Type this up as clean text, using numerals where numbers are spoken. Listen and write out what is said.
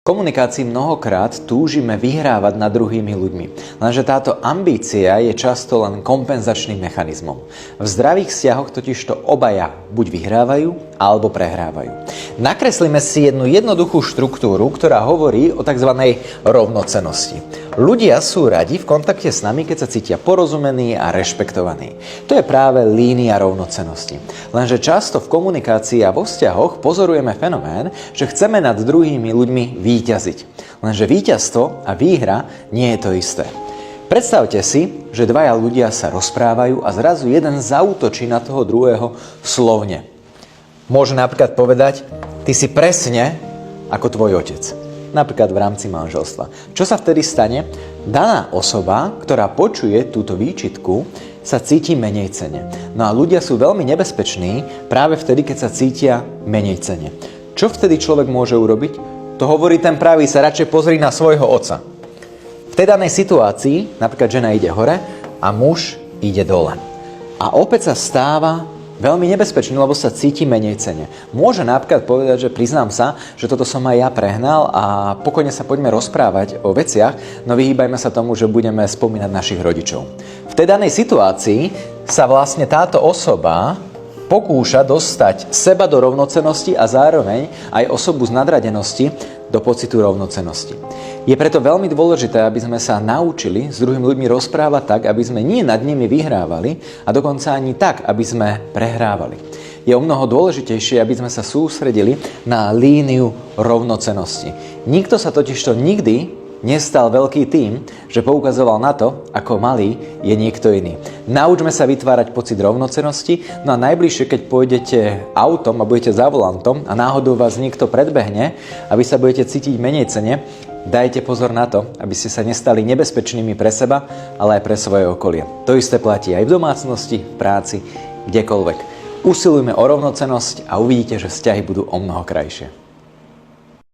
V komunikácii mnohokrát túžime vyhrávať nad druhými ľuďmi, lenže táto ambícia je často len kompenzačným mechanizmom. V zdravých vzťahoch totižto obaja buď vyhrávajú, alebo prehrávajú. Nakreslíme si jednu jednoduchú štruktúru, ktorá hovorí o tzv. Rovnocennosti. Ľudia sú radi v kontakte s nami, keď sa cítia porozumení a rešpektovaní. To je práve línia rovnocennosti. Lenže často v komunikácii a vo vzťahoch pozorujeme fenomén, že chceme nad druhými ľuďmi víťaziť. Lenže víťazstvo a výhra nie je to isté. Predstavte si, že dvaja ľudia sa rozprávajú a zrazu jeden zaútočí na toho druhého slovne. Môže napríklad povedať: ty si presne ako tvoj otec. Napríklad v rámci manželstva. Čo sa vtedy stane? Daná osoba, ktorá počuje túto výčitku, sa cíti menej cenne. No a ľudia sú veľmi nebezpeční práve vtedy, keď sa cítia menej cenne. Čo vtedy človek môže urobiť? To hovorí ten pravý, sa radšej pozri na svojho otca. V tej danej situácii, napríklad žena ide hore a muž ide dole. A opäť sa stáva veľmi nebezpečný, lebo sa cíti menej cenne. Môže napríklad povedať, že priznám sa, že toto som aj ja prehnal a pokojne sa poďme rozprávať o veciach, no vyhýbajme sa tomu, že budeme spomínať našich rodičov. V tej danej situácii sa vlastne táto osoba pokúša dostať seba do rovnocennosti a zároveň aj osobu z nadradenosti do pocitu rovnocennosti. Je preto veľmi dôležité, aby sme sa naučili s druhými ľuďmi rozprávať tak, aby sme nie nad nimi vyhrávali a dokonca ani tak, aby sme prehrávali. Je o mnoho dôležitejšie, aby sme sa sústredili na líniu rovnocennosti. Nikto sa totižto nikdy nestal veľký tým, že poukazoval na to, ako malý je niekto iný. Naučme sa vytvárať pocit rovnocennosti, no a najbližšie, keď pôjdete autom a budete za volantom a náhodou vás niekto predbehne a vy sa budete cítiť menej cenne, dajte pozor na to, aby ste sa nestali nebezpečnými pre seba, ale aj pre svoje okolie. To isté platí aj v domácnosti, v práci, kdekoľvek. Usilujme o rovnocennosť a uvidíte, že vzťahy budú omnoho krajšie.